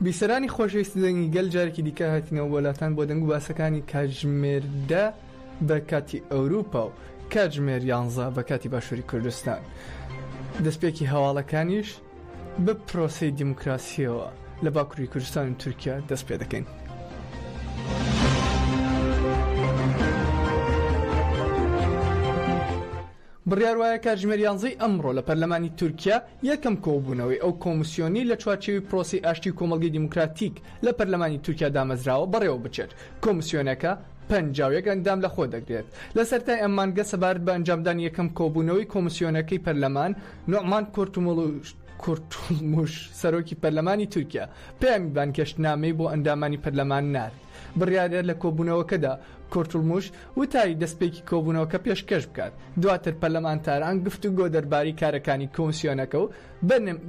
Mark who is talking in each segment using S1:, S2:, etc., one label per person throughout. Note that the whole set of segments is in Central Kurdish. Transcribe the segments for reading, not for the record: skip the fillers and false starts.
S1: بیسەرانی خۆشەویستی دەنگی گەل جارێکی دیکە هاتینەوە وەلاتان بۆ دەنگ و باسەکانی کاتژمێر 10 بە کاتی ئەوروپا و کاتژمێر 11 بە کاتی باشووری کوردستان. دەستپێکی هەواڵەکانیش بە پرۆسەی دیموکراسیەوە لە باکووری کوردستان و تورکیا دەست پێ دەکەین. بڕیار وایە کاتژمێر 11 ئەمڕۆ لە پەرلەمانی تورکیا یەکەم کۆبوونەوەی ئەو کۆمسیۆنی لە چوارچێوی پرۆسی ئاشتی و کۆمەڵگەی دیموکراتیک لە پەرلەمانی تورکیا دامەزراوە بەڕێوە بچێت. کۆمسیۆنەکە 51 ئەندام لە خۆ دەگرێت. لە سەرەتای ئەم مانگە سەبارەت بە ئەنجامدانی یەکەم کۆبوونەوەی کۆمسیۆنەکەی پەرلەمان نوعمان کورتولموش سەرۆکی پەرلەمانی تورکیا پەیامی بانگەشتنامەی بۆ ئەندامانی پەرلەمان نارد. بڕیارە لە کۆبوونەوەکەدا کورتولموش وتایی دەستپێکی کۆبوونەوەکە پێشکەش بکات. دواتر پەرلەمانتاران گفتوگۆ دەرباری کارەکانی کۆمسیۆنەکە و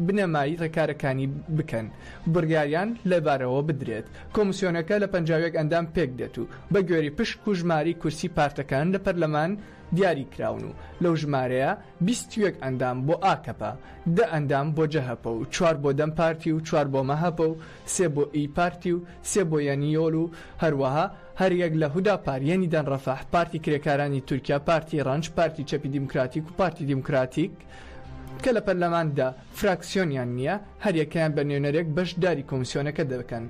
S1: بنەمایی ڕێکارەکانی بکەن. بڕیاریان لەبارەوە بدرێت. کۆمسیۆنەکە لە 51 ئەندام پێک دێت و بە گوێری پشت و ژماری کورسی پارتەکان لە پەرلەمان دیاری کراون و لەو ژمارەیە 21 ئەندام بۆ ئاکەپە، 10 ئەندام بۆ جەهەپە و 4 بۆ دەم پارتی و 4 بۆ مەهەپە و 3 بۆ ئی پارتی و 3 بۆ یانیۆل و هەروەها هەریەک لە هوداپار یەنی دەنڕەفەح، پارتی کرێکارانی تورکیا، پارتی ڕەنج، پارتی چەپی دیموکراتیک و پارتی دیموکراتیک کە لە پەرلەماندا فراکسیۆنیان نییە، هەریەکەیان بە نوێنەرێک بەشداری کۆمسیۆنەکە دەکەن.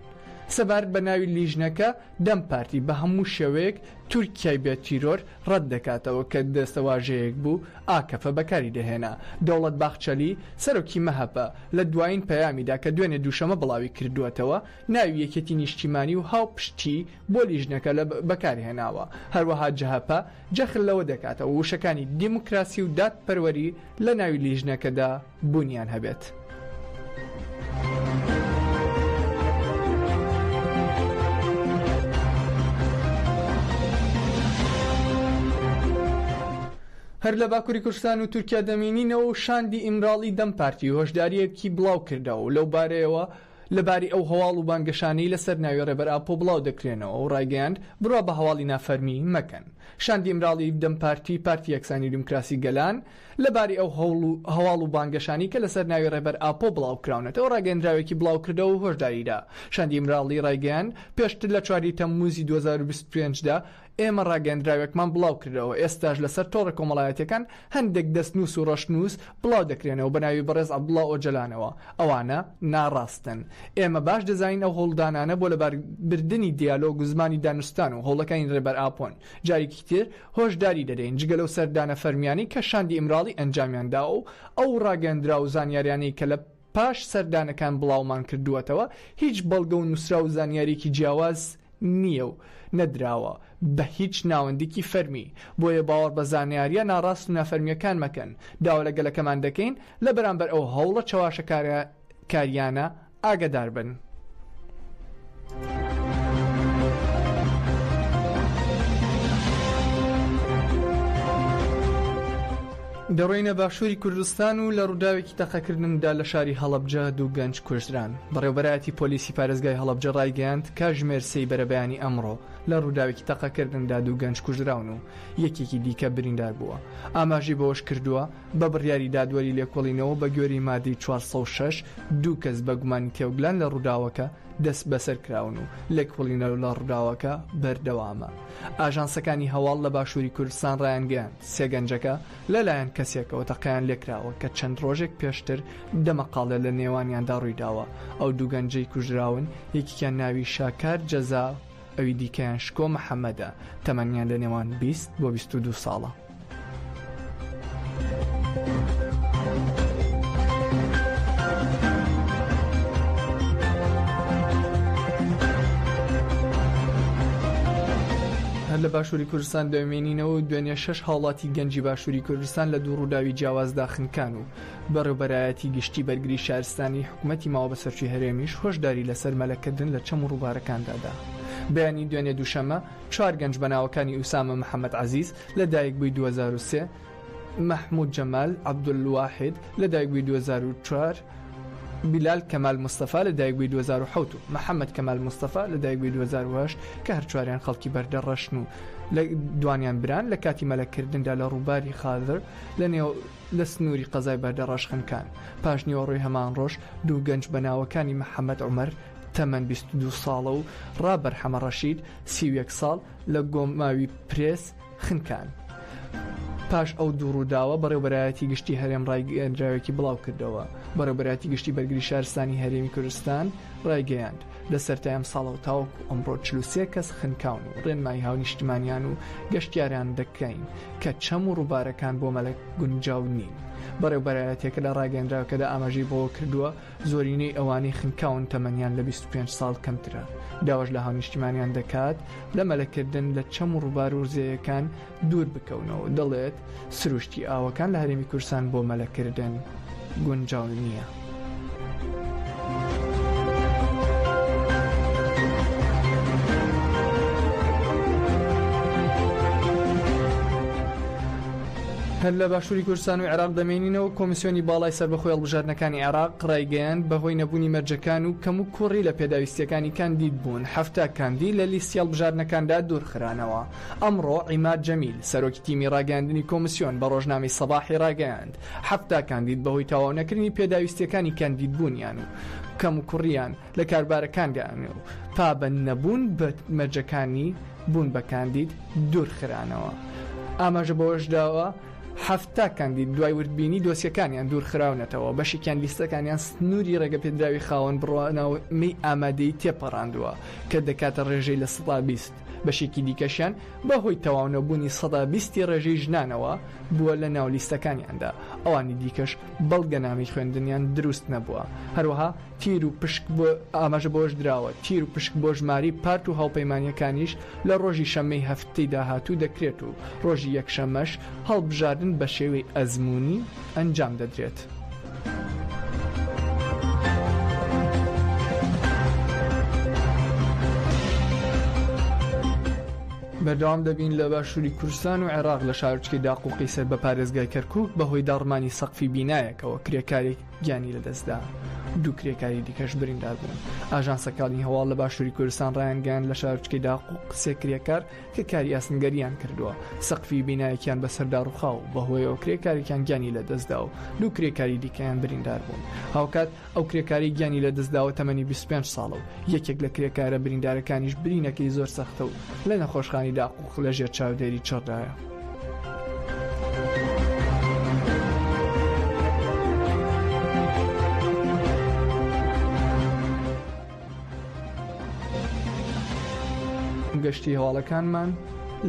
S1: سەبارەت بە ناوی لیژنەکە دەم پارتی بە هەموو شێوەیەک تورکیای بێت تیرۆر ڕەت دەکاتەوە کە دەستەواژەیەک بوو ئاکەفە بەکاری دەهێنا. دەوڵەت باخچەلی سەرۆکی مەهەپە لە دوایین پەیامیدا کە دوێنێ دووشەمە بڵاوی کردووەتەوە ناوی یەکێتی نیشتیمانی و هاوپشتی بۆ لیژنەکە لە بەکارهێناوە. هەروەها جەهەپە جەخل لەوە دەکاتەوە وشەکانی دیموکراسی و دادپەروەری لە ناوی لیژنەکەدا بوونیان هەبێت. هەر لە باکووری کوردستان و تورکیا دەمێنینەوە و شاندی ئیمراڵی دەم پارتی و هۆشداریەکی بڵاو کردەوە و لەو بارەیەوە لەباری ئەو هەواڵ و بانگەشانەی لەسەر ناوی ڕێبەر ئاپۆ بڵاو دەکرێنەوە و ڕایگەیاند بڕوا بە هەواڵی نافەرمی مەکەن. شاندی ئیمراڵی دەم پارتی یەکسانی دیموکراسی گەلان لەباری ئەو هەواڵ و بانگەشانی کە لەسەر ناوی ڕێبەر ئاپۆ بڵاو کراونەتەوە ڕاگەیەندراوێکی بڵاو کردەوە و هۆشداریدا. شاندی ئیمراڵی ڕایگەیاند پێشتر لە 4 تەمموزی 2025دا ئێمە ڕاگەیەندراوێکمان بڵاو کردەوە، ئێستاش لەسەر تۆڕە کۆمەڵایەتەکان هەندێک دەستنووس و ڕەشنووس بڵاو دەکرێنەوە بە ناوی بەڕێز عەبدوڵڵا ئۆجەلانەوە. ئەوانە ناڕاستن. ئێمە باش دەزانین ئەو هەوڵدانانە بۆ لەباربردنی دیالۆگ و زمانی دانوستان و هەوڵەکانی ڕێبەر ئاپۆن. جارێکی تر هۆشداری دەدەین جگە لەو سەردانە فەرمیانی کە شاندی ئیمراڵی ئەنجامیاندا و ئەو ڕاگەیەندرا و زانیاریانەی کە لە پاش سەردانەکان بڵاومان کردووەتەوە هیچ بەڵگە و نووسرا و زانیاریکی جیاواز نییە و نەدراوە بە هیچ ناوەندێکی فەرمی. بۆیە باوەڕ بە زانیاریە ناڕاست و نافەرمیەکان مەکەن. داوا لەگەلەکەمان دەکەین لە بەرامبەر ئەو هەوڵە چاواشەکاریانە ئاگادار بن. دەڕۆینە باشووری کوردستان و لە ڕووداوێکی تەقەکردندا لە شاری هەڵەبجە دوو گەنج کوژران. بەڕێوەبەرایەتی پۆلیسی پارێزگای هەڵەبجە ڕایگەیاند کاتژمێر 3 بەرەبەیانی ئەمڕۆ لە ڕووداوێکی تەقەکردندا دوو گەنج کوژراون و یەکێکی دیکە بریندار بووە. ئاماژی بەوەش کردووە بە بڕیاری دادوەری لێکۆڵینەوە بە گوێری مادەی 406 دوو کەس بە گومانی تێوگلان لە ڕووداوەکە دەست بەسەر کراون و لێکۆڵینە لە ڕووداوەکە بەردەوامە. ئاژانسەکانی هەواڵ لە باشووری کوردستان ڕایانگەیاند سێ گەنجەکە لەلایەن کەسێکەوە تەقەیان لێکراوە کە چەند ڕۆژێک پێشتر دەمەقاڵە لە نێوانیاندا ڕوویداوە. ئەو دوو گەنجەی کوژراون یەکیان ناوی شاکار جەزا، ئەوی دیکەیان شکۆ محەممەدە، تەمەنیان لە نێوان 20 بۆ 22 ساڵە. لە باشووری کوردستان دەمێنینەوە دوێنێ 6 هاوڵاتی گەنجی باشووری کوردستان لە دوو ڕووداوی جیاوازدا خنکان و بەڕێوەبەرایەتی گشتی بەرگری شارستانی حکوومەتی ماوە بەسەرچووی هەرێمیش هۆشداری لەسەر مەلەکردن لە چەم و ڕووبارەکاندادا. بەیانی دوێنێ دووشەمە 4 گەنج بەناوەکانی ئوسامە محەممەد عەزیز لە دایکبووی 2003، محمود جەمال عەبدولواحید لە دایکبووی 2004، بیلال کەمال مستەفا لە دایکبووی 2007 و محەممەد کەمال مستەفا لە دایکبووی 2008 کە هەر چواریان خەڵکی بەردەڕەشن و لە دوانیان بران لە کاتی مەلەکردندا لە ڕووباری خادر لە سنووری قەزای بەردەڕەش خنکان. پاش نیوەڕۆی هەمان ڕۆژ دوو گەنج بەناوەکانی محەممەد عومەر تەمەەن 22 ساڵە و ڕابەرحەمە ڕەشید 31 ساڵ لە گۆماوی پرێس خنکان. پاش ئەو دووڕووداوە بەڕێوەبەرایەتی گشتی هەرێم ڕایگەیاندراوێکی بڵاو کردەوە. بەڕێوەبەرایەتی گشتی بەرگری شارستانی هەرێمی کوردستان ڕایگەیاند لە سەرەتای ساڵەوە تاوەکو ئەمڕۆ 43 کەس خنکاون و ڕێنمایی هاونیشتمانیان و گەشتیاریان دەکەین کە چەم و ڕووبارەکان بۆ مەلە گونجاو نین. بەڕێوەبەرایەتێکە لە ڕاگەیاندراوەکەدا ئاماژەی بۆ کردووە زۆرینەی ئەوانەی خنکاون تەمەنیان لە 25 ساڵ کەمترە. داواش لە هاونیشتمانیان دەکات لە مەلەکردن لە چەم و ڕووبار و ورزەیەکان دوور بکەونەوە. دەڵێت سروشتی ئاوەکان لە هەرێمی کوردستان بۆ مەلەکردن گونجاو نییە. هەر لە باشووری کوردستان و عێراق دەمێنینەوە کۆمیسیۆنی باڵای سەربەخۆی هەڵبژاردنەکانی عێراق ڕایگەیاند بەهۆی نەبوونی مەرجەکان و کەم و کوڕی لە پێداویستیەکانی کاندید بوون 7 کاندید لە لیستی هەڵبژاردنەکاندا دوورخرانەوە. ئەمڕۆ عیماد جەمیل سەرۆکی تیمی ڕاگەیاندنی کۆمیسیۆن بە ڕۆژنامەی سەباحی ڕاگەیاند 7 کاندید بەهۆی تەواو نەکردنی پێداویستیەکانی کاندید بوونیان و کەم و کوڕیان لە کاربارەکاندان و پابەند نەبوون بە مەرجەکانی بوون بە کاندید دوورخرانەوە. ئاماژە بەوەش داوە 7 کاندید دوای وردبینی دۆسیەکانیان دوورخراونەتەوە. بەشێکیان لیستەکانیان سنووری ڕێگەپێدراوی خاوەن بڕوانەوەی ئامادەی تێپەڕاندووە کە دەکاتە ڕێژەی لە 120. بەشێکی دیکەشیان بەهۆی تەواونەبوونی 120 ڕێژەی ژنانەوە بووە لە ناو لیستەکانیاندا. ئەوانی دیکەش بەڵگەنامەی خوێندنیان دروست نەبووە. هەروەها تیر و پشک بۆ ئاماژە بۆش دراوە تیر و پشک بۆ ژماری پارت و هاوپەیمانیەکانیش لە ڕۆژی شەمەی هەفتەی داهاتوو دەکرێت و ڕۆژی یەکشەمەش هەڵبژاردن بە شێوەی ئەزموونی ئەنجام دەدرێت. بەردەوام دەبین لە باشووری کوردستان و عێراق لە شارچکەی داقوقی سەر بە پارێزگای کەرکووک بەهۆی داڕمانی سەقفی بینایەکەوە کرێکارێک گیانی لەدەستدا. 2 کرێکاری دیکەش بریندار بوون. ئاژانسەکانی هەواڵ لە باشووری کوردستان ڕایانگەیاند لە شارچکەی داقوق 3 کرێکار کە کاری ئاسنگەریان کردووە سەقفی بینایەکیان بەسەردا ڕووخاو بەهۆی ئەو کرێکارێکیان گیانی لەدەستدا و 2 کرێکاری دیکەیان بریندار بوون. هاوکات ئەو کرێکاری گیانی لەدەستداوە تەمەنی 25 ساڵە و یەکێک لە کرێکارە بریندارەکانیش برینەکەی زۆر سەختە و لە نەخۆشخانی داقوق لە ژێر چاودێری چڕدایە. گەشتی هەواڵەکانمان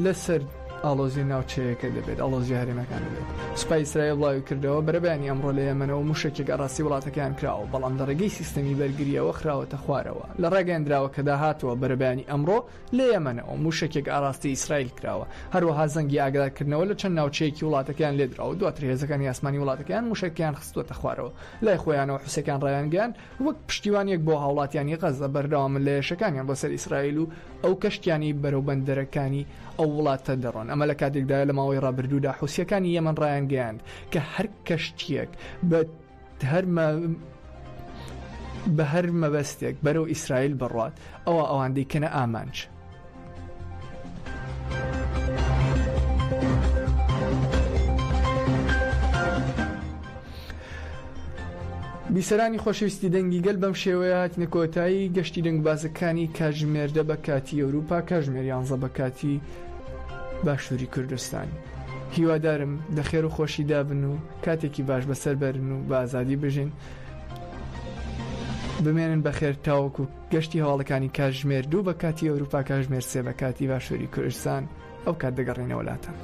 S1: لەسەر ئالۆزی ناوچەیەکە دەبێت ئالۆزی هەرێمەکان دەبێت. سوپای ئیسرائیل بڵاوی کردەوە بەرەبیانی ئەمڕۆ لە یەمەنەوە موشکێک ئەڕاستی وڵاتەکەیان کراوە بەڵام لە ڕێگەی سیستەمی بەرگریەوە خراوەتە خوارەوە. لە ڕاگەیاندراوەکەدا هاتووە بەرەبیانی ئەمڕۆ لە یەمەنەوە موشکێک ئاڕاستی ئیسرائیل کراوە. هەروەها زەنگی ئاگادارکردنەوە لە چەند ناوچەیەکی وڵاتەکەیان لێدراوە. دواتر هێزەکانی ئاسمانی وڵاتەکەیان موشکیان خستووەتە خوارەوە. لای خۆیانەوە حوسەکان ڕایانگەیاند وەک پشتیوانیەک بۆ هاوڵاتیانی غەزە بەردەوام لە هێرشەکانیان بۆسەر ئیسرائیل و ئەو کەشتیانی بەرەو بەندەرەکانی ئەو وڵاتە دەڕۆن. ئەمە لە کاتێکدایە لە ماوەی ڕابردوودا حوسیەکانی یەمەن ڕایانگەیاند کە هەر کەشتیەک بە هەر مەبەستێک بەرەو ئیسرائیل بڕوات ئەوە ئەوان دەیکەنە ئامانج. بیسەرانی خۆشەویستی دەنگی گەل بەم شێوەیە هاتنە کۆتایی گەشتی دەنگبازەکانی کاژمێردە بە کاتی ئەوروپا کاژمێر 11 بە کاتی باشووری کوردستان. هیوادارم دەخێر و خۆشی دابن و کاتێکی باش بەسەر بەرن و بە ئازادی بژین بمێنن بەخێر تاوەکو گەشتی هەواڵەکانی کاژمێر 2 بە کاتی ئەوروپا کاژمێر 3 بە کاتی باشووری کوردستان ئەو کات دەگەڕێنەوە وڵاتان.